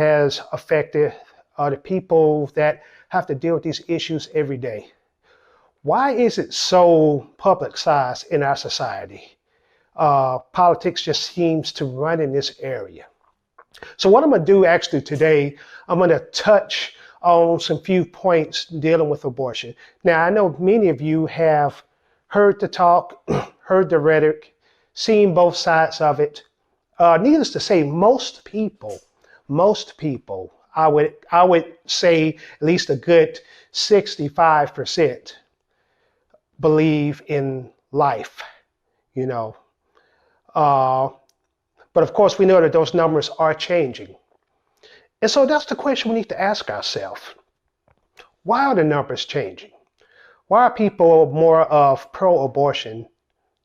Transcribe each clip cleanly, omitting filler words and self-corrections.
has affected the people that have to deal with these issues every day. Why is it so publicized in our society? Politics just seems to run in this area. So what I'm going to do actually today, I'm going to touch on some few points dealing with abortion. Now, I know many of you have heard the talk, heard the rhetoric, seen both sides of it. Needless to say, most people, I would say at least a good 65% believe in life, you know. But of course, we know that those numbers are changing. And so that's the question we need to ask ourselves. Why are the numbers changing? Why are people more of pro-abortion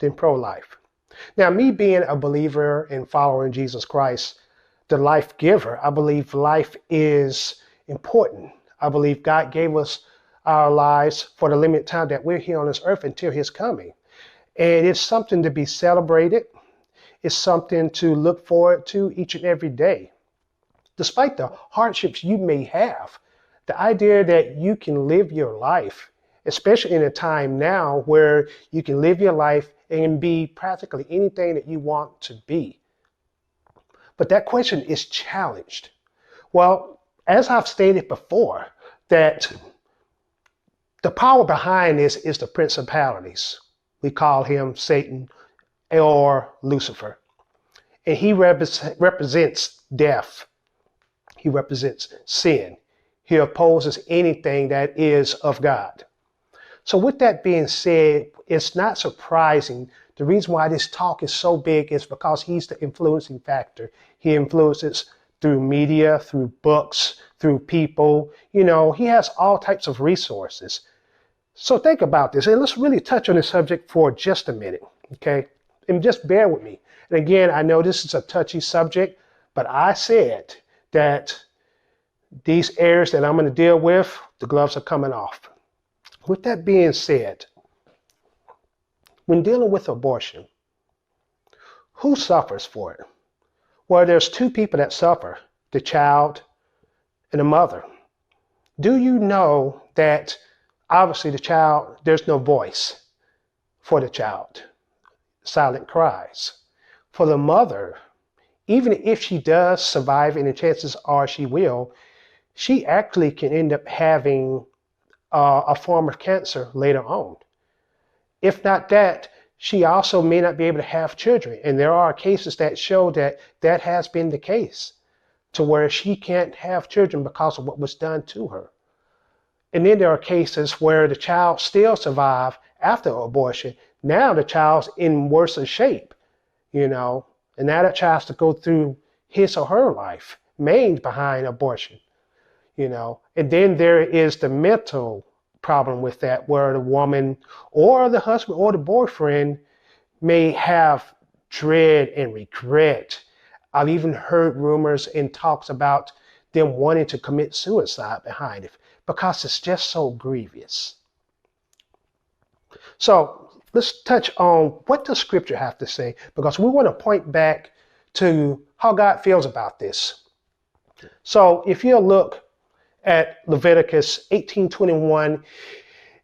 than pro-life? Now, me being a believer and follower in Jesus Christ, the life giver, I believe life is important. I believe God gave us our lives for the limited time that we're here on this earth until his coming. And it's something to be celebrated. It's something to look forward to each and every day. Despite the hardships you may have, the idea that you can live your life, especially in a time now where you can live your life and be practically anything that you want to be. But that question is challenged. Well, as I've stated before, that the power behind this is the principalities. We call him Satan or Lucifer. And he represents death. He represents sin. He opposes anything that is of God. So with that being said, it's not surprising. The reason why this talk is so big is because he's the influencing factor. He influences through media, through books, through people. You know, he has all types of resources. So think about this, and let's really touch on this subject for just a minute, okay? And just bear with me. And again, I know this is a touchy subject, but I said that these areas that I'm going to deal with, the gloves are coming off. With that being said, when dealing with abortion, who suffers for it? Well, there's two people that suffer, the child and the mother. Do you know that obviously the child, there's no voice for the child, silent cries. For the mother, even if she does survive, and the chances are she will, she actually can end up having a form of cancer later on. If not that, she also may not be able to have children. And there are cases that show that that has been the case, to where she can't have children because of what was done to her. And then there are cases where the child still survived after abortion. Now the child's in worse shape, you know, and now that child has to go through his or her life, maimed behind abortion, you know. And then there is the mental problem with that, where the woman or the husband or the boyfriend may have dread and regret. I've even heard rumors and talks about them wanting to commit suicide behind it because it's just so grievous. So let's touch on what does Scripture have to say, because we want to point back to how God feels about this. So if you look at Leviticus 18:21,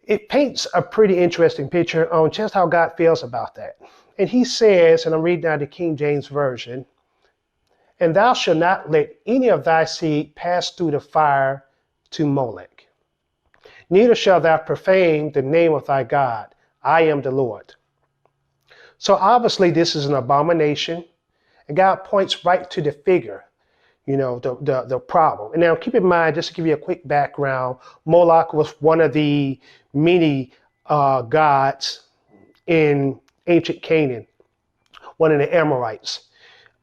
it paints a pretty interesting picture on just how God feels about that. And he says, and I'm reading out the King James Version, "And thou shalt not let any of thy seed pass through the fire to Molech. Neither shalt thou profane the name of thy God. I am the Lord." So obviously this is an abomination, and God points right to the figure, you know, the problem. And now keep in mind, just to give you a quick background, Moloch was one of the many gods in ancient Canaan, one of the Amorites.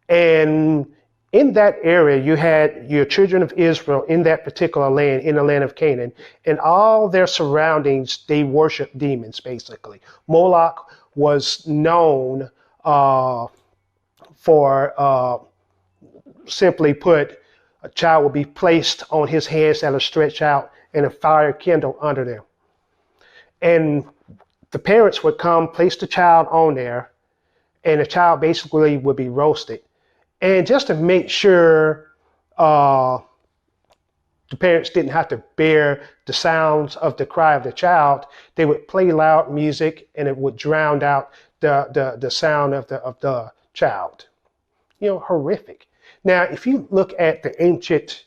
And in that area, you had your children of Israel in that particular land, in the land of Canaan, and all their surroundings, they worshiped demons, basically. Moloch was known for, simply put, a child would be placed on his hands that are stretched out and a fire kindled under them. And the parents would come, place the child on there, and the child basically would be roasted. And just to make sure uh, the parents didn't have to bear the sounds of the cry of the child. They would play loud music and it would drown out the sound of the child. Horrific. Now, if you look at the ancient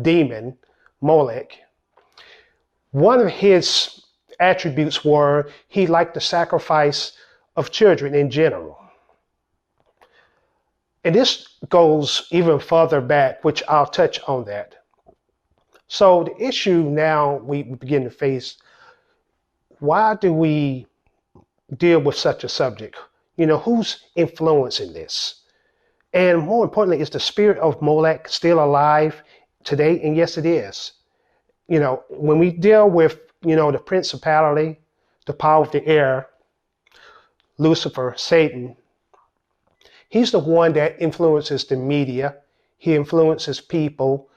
demon, Molech, one of his attributes were he liked the sacrifice of children in general. And this goes even further back, which I'll touch on that. So the issue now we begin to face, why do we deal with such a subject? Who's influencing this? And more importantly, is the spirit of Molech still alive today? And yes, it is. When we deal with, the principality, the power of the air, Lucifer, Satan, he's the one that influences the media. He influences people.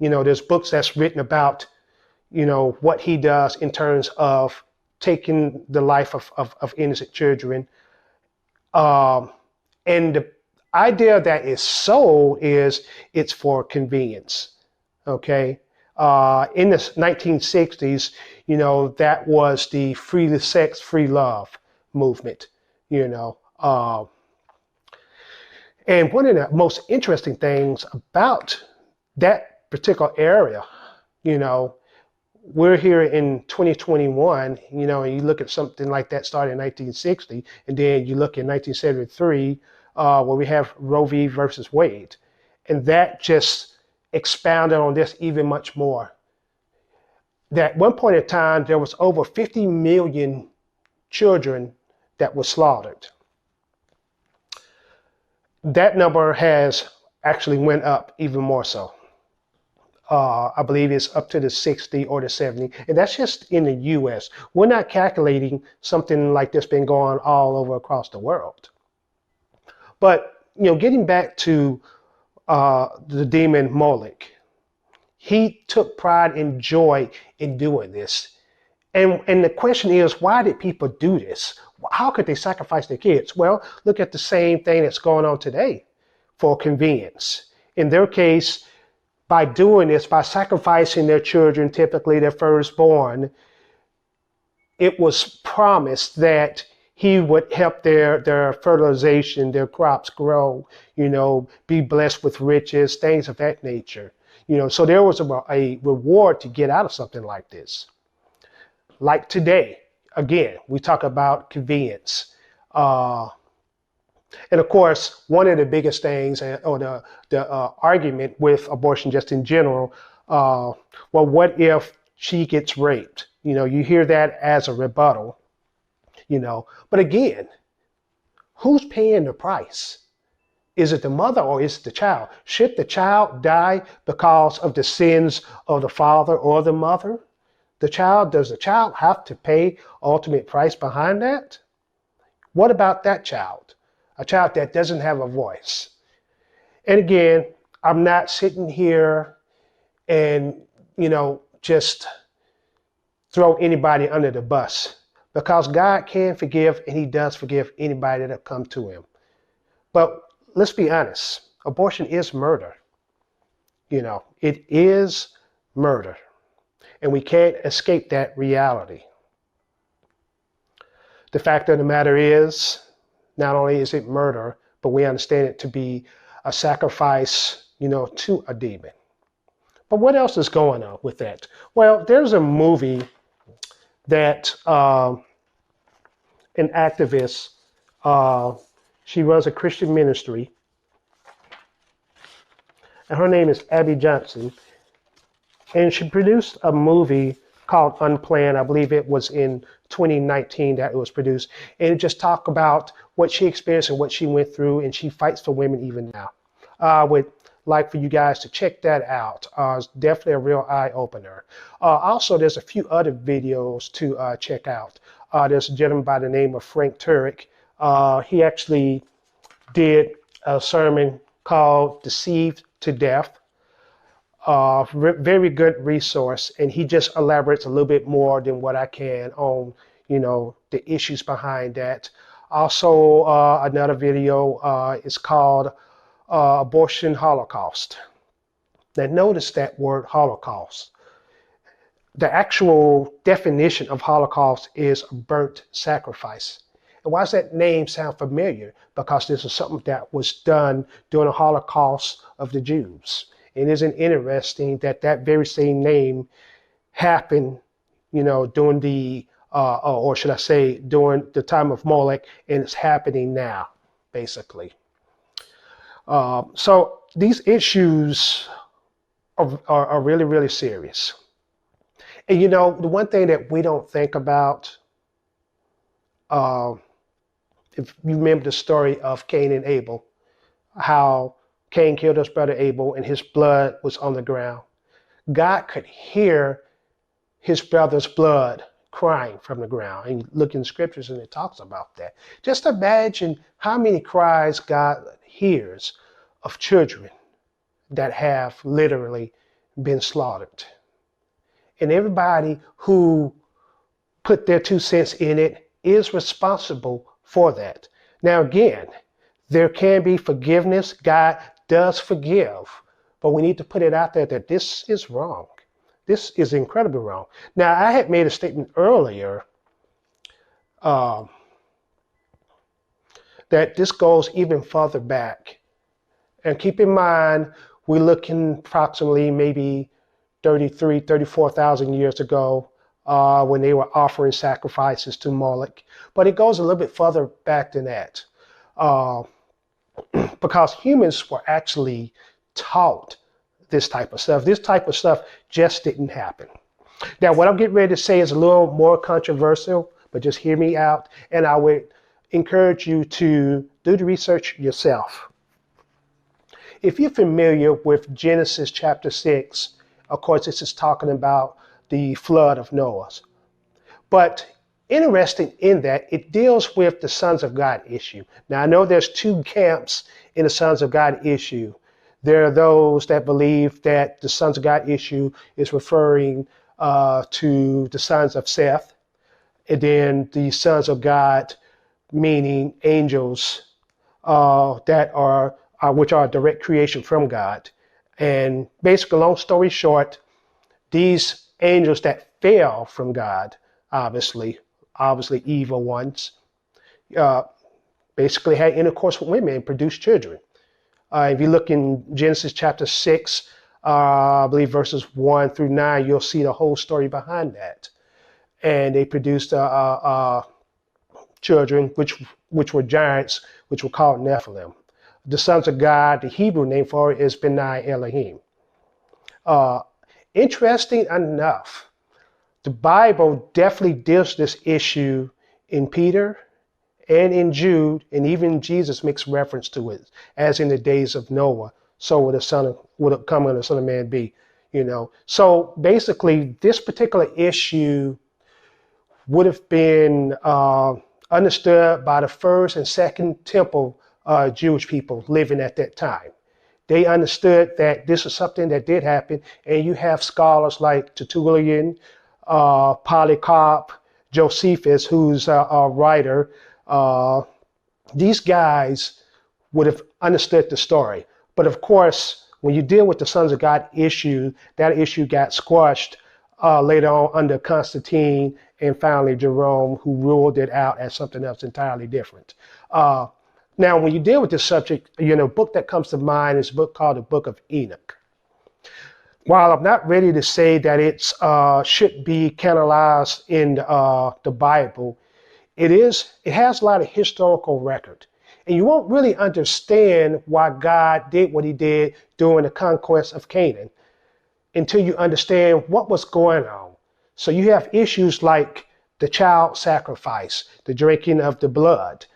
There's books that's written about, what he does in terms of taking the life of innocent children. And the idea that is sold is it's for convenience. Okay. In the 1960s, that was the free sex, free love movement, and one of the most interesting things about that particular area, we're here in 2021, and you look at something like that started in 1960, and then you look in 1973, where we have Roe v. versus Wade, and that just expounded on this even much more. That at one point in time, there was over 50 million children that were slaughtered. That number has actually went up even more so. I believe it's up to the 60 or the 70, and that's just in the U.S. We're not calculating something like this been going all over across the world. But, getting back to the demon Molech, he took pride and joy in doing this. And the question is, why did people do this? How could they sacrifice their kids? Well, look at the same thing that's going on today for convenience. In their case, by doing this, by sacrificing their children, typically their firstborn, it was promised that he would help their fertilization, their crops grow, be blessed with riches, things of that nature. So there was a reward to get out of something like this. Like today, again, we talk about convenience. And of course, one of the biggest things, or the argument with abortion just in general, well, what if she gets raped? You hear that as a rebuttal, But again, who's paying the price? Is it the mother or is it the child? Should the child die because of the sins of the father or the mother? Does the child have to pay ultimate price behind that? What about that child? A child that doesn't have a voice. And again, I'm not sitting here and, just throw anybody under the bus, because God can forgive, and he does forgive anybody that come to him. But let's be honest, abortion is murder. It is murder. And we can't escape that reality. The fact of the matter is, not only is it murder, but we understand it to be a sacrifice, to a demon. But what else is going on with that? Well, there's a movie that an activist, she runs a Christian ministry, and her name is Abby Johnson. And she produced a movie called Unplanned. I believe it was in 2019 that it was produced. And it just talked about what she experienced and what she went through, and she fights for women even now. I would like for you guys to check that out. It's definitely a real eye-opener. Also, there's a few other videos to check out. There's a gentleman by the name of Frank Turek. He actually did a sermon called Deceived to Death. Very good resource, and he just elaborates a little bit more than what I can on, the issues behind that. Also, another video is called abortion Holocaust. Now notice that word Holocaust. The actual definition of Holocaust is burnt sacrifice. And why does that name sound familiar? Because this is something that was done during the Holocaust of the Jews. And isn't it interesting that that very same name happened, during the, or should I say, during the time of Molech, and it's happening now, basically. So these issues are really, really serious. And the one thing that we don't think about, if you remember the story of Cain and Abel, how Cain killed his brother Abel and his blood was on the ground. God could hear his brother's blood crying from the ground. And you look in the scriptures and it talks about that. Just imagine how many cries God hears of children that have literally been slaughtered. And everybody who put their 2 cents in it is responsible for that. Now, again, there can be forgiveness. God does forgive, but we need to put it out there that this is wrong. This is incredibly wrong. Now, I had made a statement earlier that this goes even further back. And keep in mind, we're looking approximately maybe 34,000 years ago when they were offering sacrifices to Moloch. But it goes a little bit further back than that. Because humans were actually taught this type of stuff. This type of stuff just didn't happen. Now, what I'm getting ready to say is a little more controversial, but just hear me out. And I would encourage you to do the research yourself. If you're familiar with Genesis chapter 6, of course, this is talking about the flood of Noah. But interesting in that, it deals with the sons of God issue. Now, I know there's 2 camps in the sons of God issue. There are those that believe that the sons of God issue is referring to the sons of Seth, and then the sons of God, meaning angels that are which are a direct creation from God. And basically, long story short, these angels that fell from God, obviously evil ones, basically had intercourse with women and produced children. If you look in Genesis chapter 6, I believe verses 1 through 9, you'll see the whole story behind that. And they produced children, which were giants, which were called Nephilim. The sons of God, the Hebrew name for it is B'nai Elohim. Interesting enough, the Bible definitely deals this issue in Peter and in Jude, and even Jesus makes reference to it, as in the days of Noah, so would the coming of the Son of Man be, So basically, this particular issue would have been understood by the first and second temple Jewish people living at that time. They understood that this is something that did happen, and you have scholars like Tertullian, Polycarp, Josephus, who's a writer. These guys would have understood the story. But of course, when you deal with the Sons of God issue, that issue got squashed later on under Constantine and finally Jerome, who ruled it out as something else entirely different. Now, when you deal with this subject, a book that comes to mind is a book called the Book of Enoch. While I'm not ready to say that it should be canonized in the Bible, it has a lot of historical record. And you won't really understand why God did what he did during the conquest of Canaan until you understand what was going on. So you have issues like the child sacrifice, the drinking of the blood,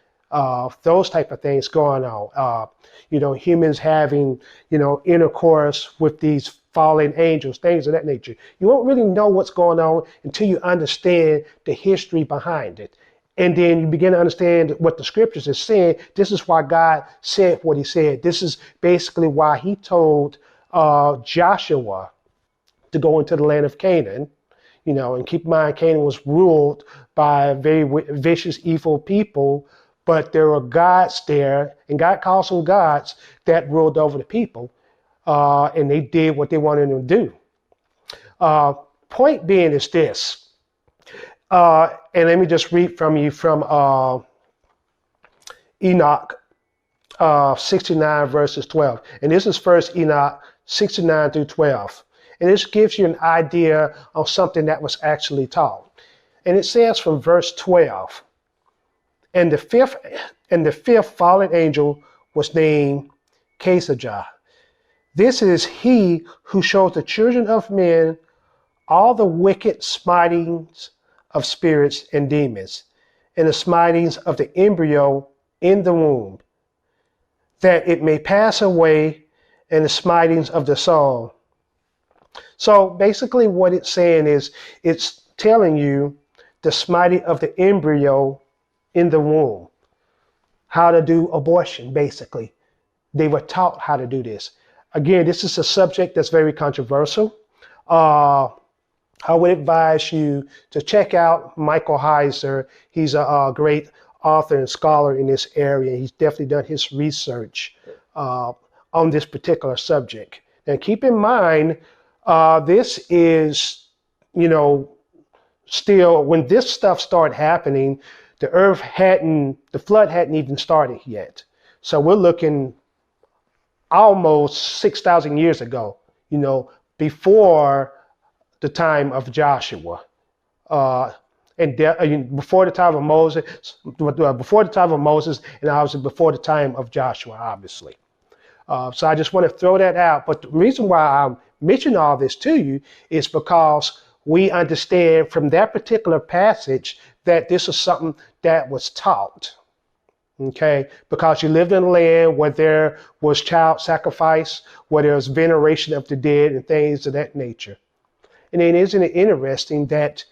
those type of things going on. Humans having, intercourse with these fallen angels, things of that nature. You won't really know what's going on until you understand the history behind it. And then you begin to understand what the scriptures is saying. This is why God said what he said. This is basically why he told Joshua to go into the land of Canaan. And keep in mind, Canaan was ruled by very vicious, evil people, but there were gods there, and God calls them gods that ruled over the people, and they did what they wanted them to do. Point being is this, and let me just read from you from Enoch 69 verses 12. And this is first Enoch 69 through 12. And this gives you an idea of something that was actually taught. And it says from verse 12, and the fifth fallen angel was named Kesajah. This is he who shows the children of men all the wicked smitings of spirits and demons, and the smitings of the embryo in the womb, that it may pass away, and the smitings of the soul. So basically what it's saying is, it's telling you the smiting of the embryo in the womb, how to do abortion, basically. They were taught how to do this. Again, this is a subject that's very controversial. I would advise you to check out Michael Heiser. He's a great author and scholar in this area. He's definitely done his research on this particular subject. And keep in mind, this is, still, when this stuff started happening, the flood hadn't even started yet. So we're looking almost 6,000 years ago, before the time of Joshua, before the time of Moses, and obviously before the time of Joshua, obviously. So I just want to throw that out. But the reason why I'm mentioning all this to you is because we understand from that particular passage that this is something that was taught. Okay, because you lived in a land where there was child sacrifice, where there was veneration of the dead and things of that nature. And then isn't it interesting that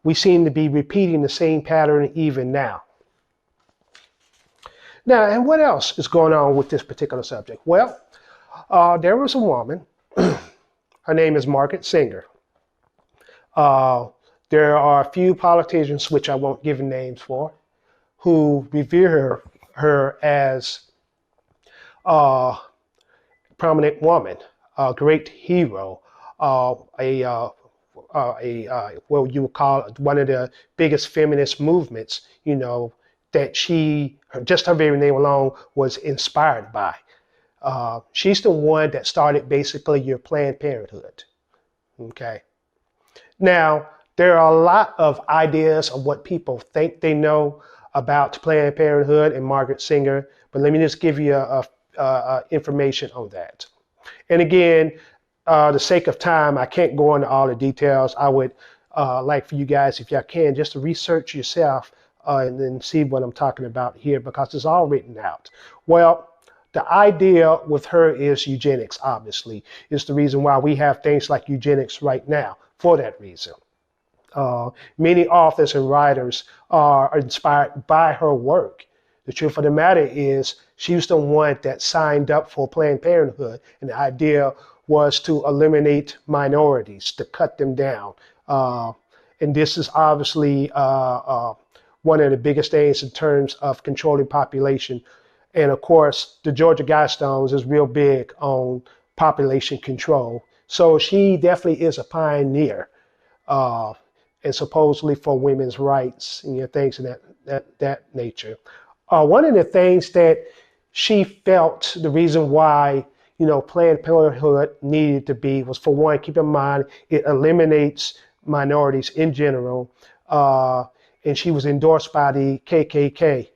we seem to be repeating the same pattern even now? Now, and what else is going on with this particular subject? Well, there was a woman, her name is Margaret Sanger. There are a few politicians, which I won't give names for, who revere her as a prominent woman, a great hero, what you would call one of the biggest feminist movements, that just her very name alone was inspired by. She's the one that started basically your Planned Parenthood. Okay. Now, there are a lot of ideas of what people think they know about Planned Parenthood and Margaret Sanger, but let me just give you information on that. And again, the sake of time, I can't go into all the details. I would like for you guys, if y'all can, just to research yourself and then see what I'm talking about here, because it's all written out. Well, the idea with her is eugenics, obviously. It's the reason why we have things like eugenics right now, for that reason. Many authors and writers are inspired by her work. The truth of the matter is, she was the one that signed up for Planned Parenthood, and the idea was to eliminate minorities, to cut them down. And this is obviously one of the biggest things in terms of controlling population. And of course, the Georgia Guidestones is real big on population control. So she definitely is a pioneer, and supposedly for women's rights and things of that nature. One of the things that she felt the reason why Planned Parenthood needed to be was, for one, keep in mind, it eliminates minorities in general. And she was endorsed by the KKK,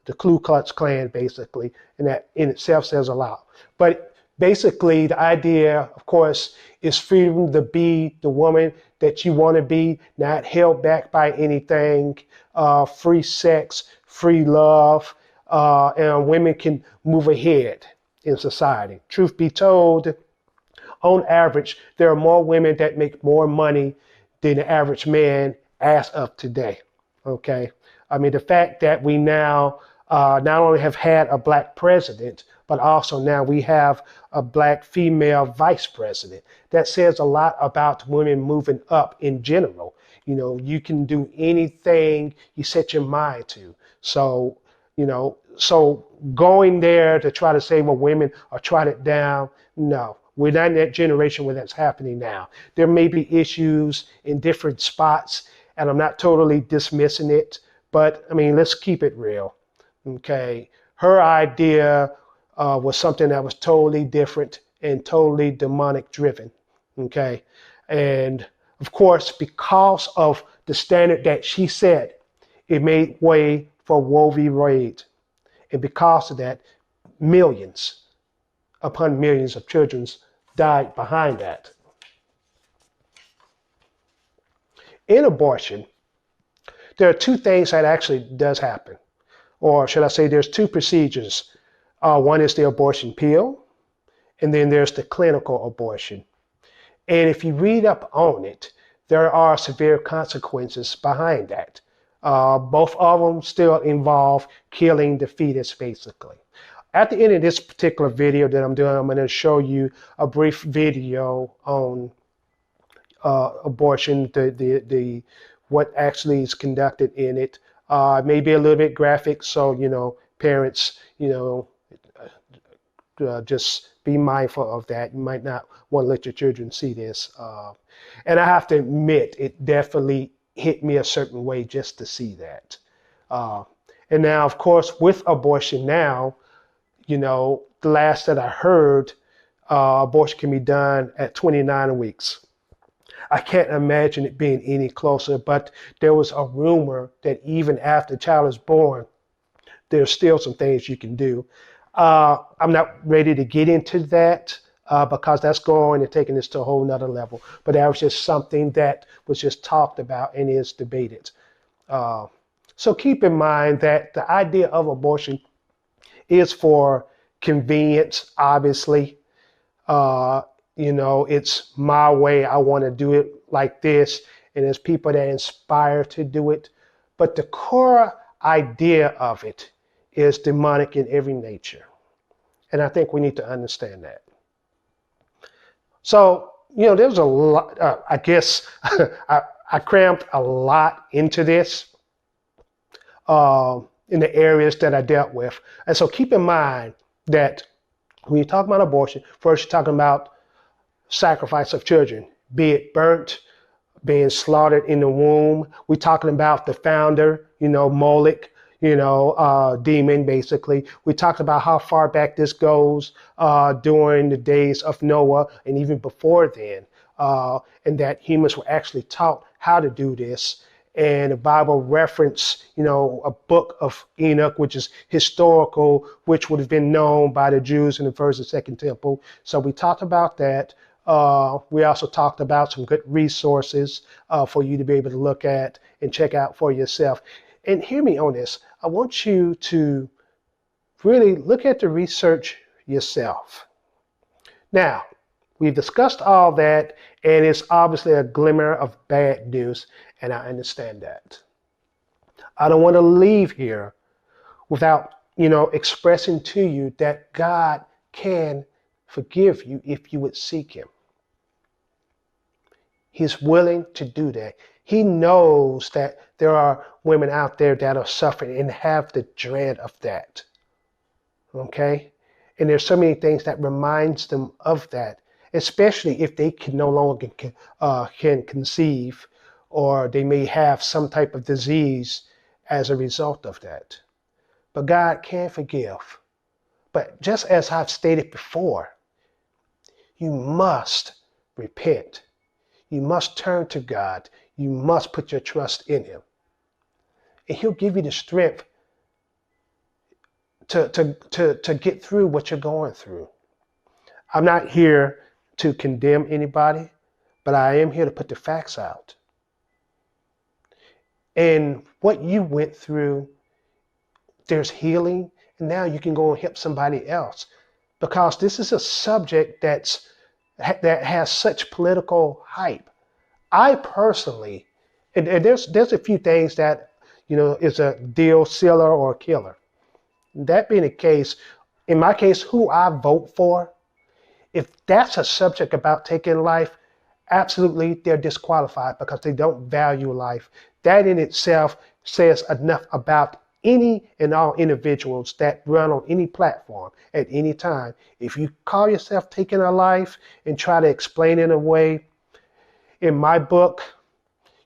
the Ku Klux Klan, basically. And that in itself says a lot. But basically, the idea, of course, is freedom to be the woman that you want to be, not held back by anything, free sex, free love, and women can move ahead in society. Truth be told, on average, there are more women that make more money than the average man as of today. Okay, I mean, the fact that we now not only have had a black president, but also now we have a black female vice president. That says a lot about women moving up in general. You can do anything you set your mind to. So So going there to try to say, well, women are trodden down, no. We're not in that generation where that's happening now. There may be issues in different spots, and I'm not totally dismissing it, but I mean, let's keep it real. Okay. Her idea was something that was totally different and totally demonic driven. Okay. And of course, because of the standard that she set, it made way for Roe v. Wade. And because of that, millions upon millions of children died behind that. In abortion, there are two things that actually does happen. Or should I say there's two procedures. One is the abortion pill, and then there's the clinical abortion. And if you read up on it, there are severe consequences behind that. Both of them still involve killing the fetus, basically. At the end of this particular video that I'm doing, I'm going to show you a brief video on abortion, the what actually is conducted in it. Maybe a little bit graphic, so parents, just be mindful of that. You might not want to let your children see this. And I have to admit, it definitely hit me a certain way just to see that. And now, of course, with abortion now, the last that I heard, abortion can be done at 29 weeks. I can't imagine it being any closer, but there was a rumor that even after the child is born, there's still some things you can do. I'm not ready to get into that because that's going and taking this to a whole nother level. But that was just something that was just talked about and is debated. So keep in mind that the idea of abortion is for convenience, obviously. It's my way. I want to do it like this. And there's people that inspire to do it. But the core idea of it is demonic in every nature. And I think we need to understand that. So, there's a lot, I guess I crammed a lot into this in the areas that I dealt with. And so keep in mind that when you talk about abortion, first you're talking about sacrifice of children, be it burnt, being slaughtered in the womb. We're talking about the founder, Moloch, demon, basically. We talked about how far back this goes during the days of Noah and even before then, and that humans were actually taught how to do this. And the Bible referenced, a book of Enoch, which is historical, which would have been known by the Jews in the first and second temple. So we talked about that. We also talked about some good resources for you to be able to look at and check out for yourself. And hear me on this. I want you to really look at the research yourself. Now, we've discussed all that, and it's obviously a glimmer of bad news, and I understand that. I don't want to leave here without, expressing to you that God can forgive you if you would seek him. He's willing to do that. He knows that there are women out there that are suffering and have the dread of that. Okay? And there's so many things that reminds them of that, especially if they can no longer can conceive, or they may have some type of disease as a result of that. But God can forgive. But just as I've stated before, you must repent. You must turn to God. You must put your trust in him. And he'll give you the strength to get through what you're going through. I'm not here to condemn anybody, but I am here to put the facts out. And what you went through, there's healing, and now you can go and help somebody else. Because this is a subject that has such political hype. I personally, and there's a few things that, is a deal sealer or a killer. That being the case, in my case, who I vote for, if that's a subject about taking life, absolutely they're disqualified because they don't value life. That in itself says enough about any and all individuals that run on any platform at any time. If you call yourself taking a life and try to explain it away, in my book,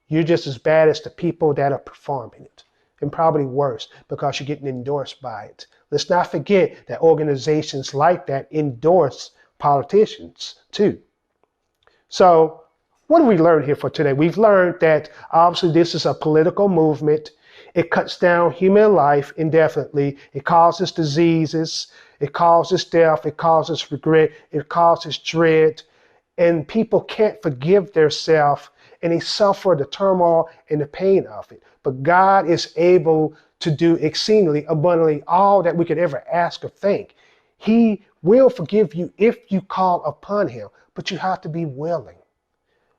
you're just as bad as the people that are performing it, and probably worse because you're getting endorsed by it. Let's not forget that organizations like that endorse politicians too. So what do we learn here for today? We've learned that obviously this is a political movement. It cuts down human life indefinitely. It causes diseases. It causes death. It causes regret. It causes dread. And people can't forgive themselves, and they suffer the turmoil and the pain of it. But God is able to do exceedingly abundantly all that we could ever ask or think. He will forgive you if you call upon him, but you have to be willing.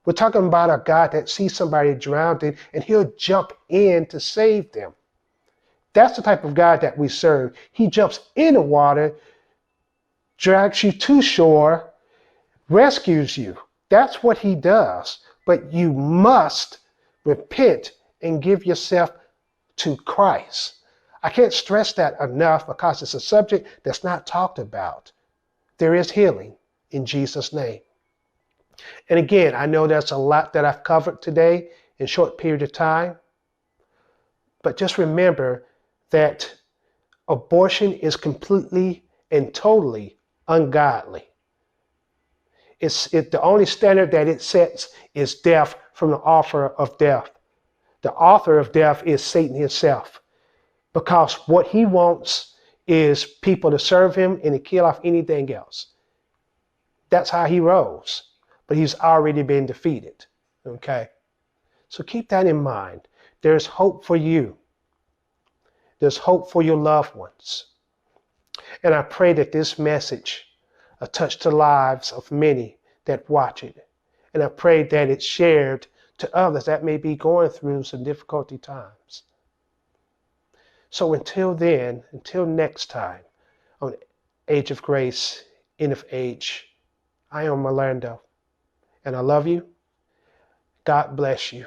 We're talking about a God that sees somebody drowning and he'll jump in to save them. That's the type of God that we serve. He jumps in the water, drags you to shore, rescues you. That's what he does. But you must repent and give yourself to Christ. I can't stress that enough because it's a subject that's not talked about. There is healing in Jesus' name. And again, I know there's a lot that I've covered today in a short period of time. But just remember that abortion is completely and totally ungodly. The only standard that it sets is death from the author of death. The author of death is Satan himself, because what he wants is people to serve him and to kill off anything else. That's how he rolls, but he's already been defeated. Okay? So keep that in mind. There's hope for you. There's hope for your loved ones. And I pray that this message touch the lives of many that watch it. And I pray that it's shared to others that may be going through some difficulty times. So until then, until next time, on Age of Grace, End of Age, I am Orlando, and I love you. God bless you.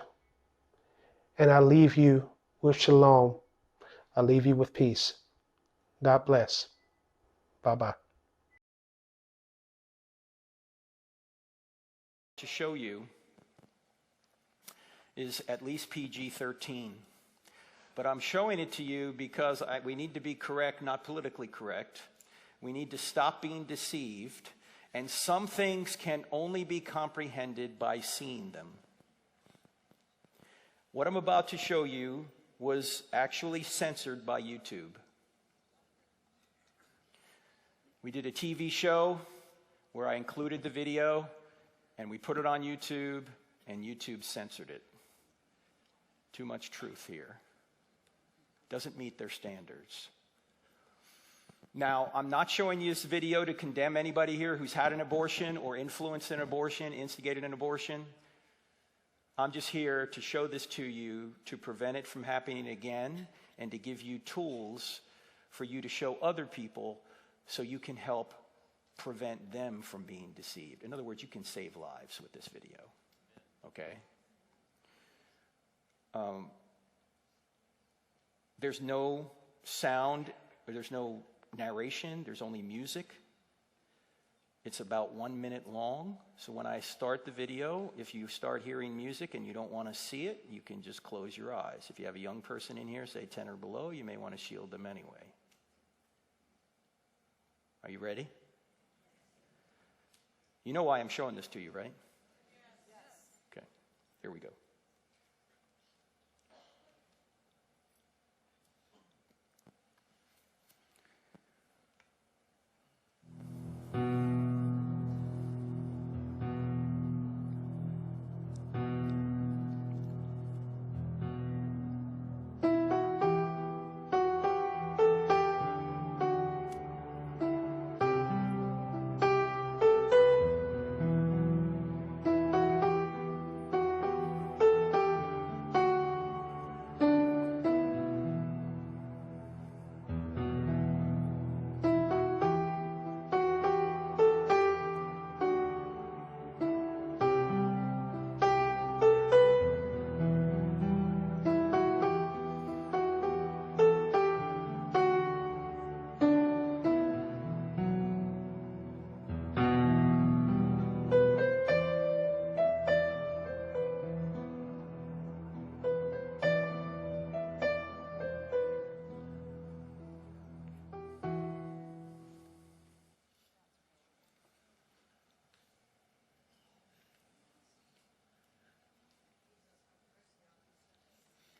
And I leave you with shalom. I leave you with peace. God bless. Bye-bye. To show you is at least PG-13. But I'm showing it to you because we need to be correct, not politically correct. We need to stop being deceived. And some things can only be comprehended by seeing them. What I'm about to show you was actually censored by YouTube. We did a TV show where I included the video, and we put it on YouTube, and YouTube censored it. Too much truth here. Doesn't meet their standards. Now, I'm not showing you this video to condemn anybody here who's had an abortion or influenced an abortion, instigated an abortion. I'm just here to show this to you to prevent it from happening again and to give you tools for you to show other people so you can help prevent them from being deceived. In other words, you can save lives with this video. Okay? There's no sound, or there's no narration, there's only music. It's about 1 minute long. So when I start the video, if you start hearing music and you don't want to see it, you can just close your eyes. If you have a young person in here, say 10 or below, you may want to shield them anyway. Are you ready? You know why I'm showing this to you, right? Yes. Okay, here we go.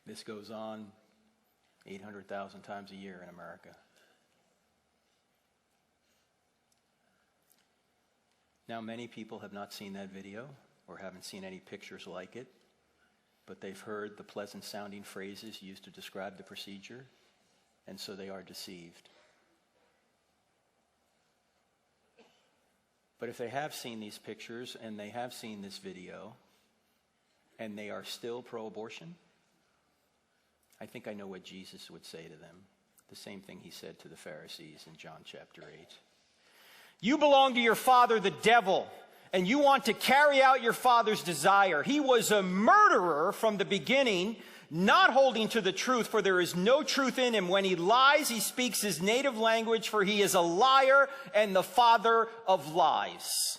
This goes on 800,000 times a year in America. Now, many people have not seen that video or haven't seen any pictures like it, but they've heard the pleasant-sounding phrases used to describe the procedure, and so they are deceived. But if they have seen these pictures and they have seen this video, and they are still pro-abortion, I think I know what Jesus would say to them. The same thing he said to the Pharisees in John chapter 8. You belong to your father, the devil, and you want to carry out your father's desire. He was a murderer from the beginning, not holding to the truth, for there is no truth in him. When he lies, he speaks his native language, for he is a liar and the father of lies.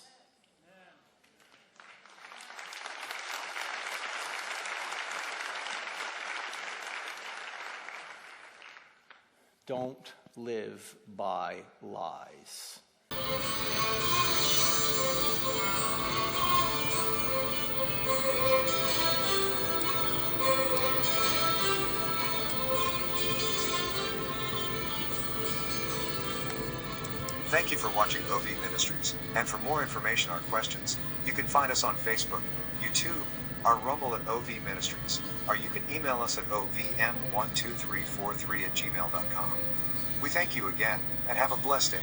Don't live by lies. Thank you for watching OV Ministries, and for more information or questions, you can find us on Facebook, YouTube, our Rumble at OV Ministries, or you can email us at ovm12343@gmail.com. We thank you again, and have a blessed day.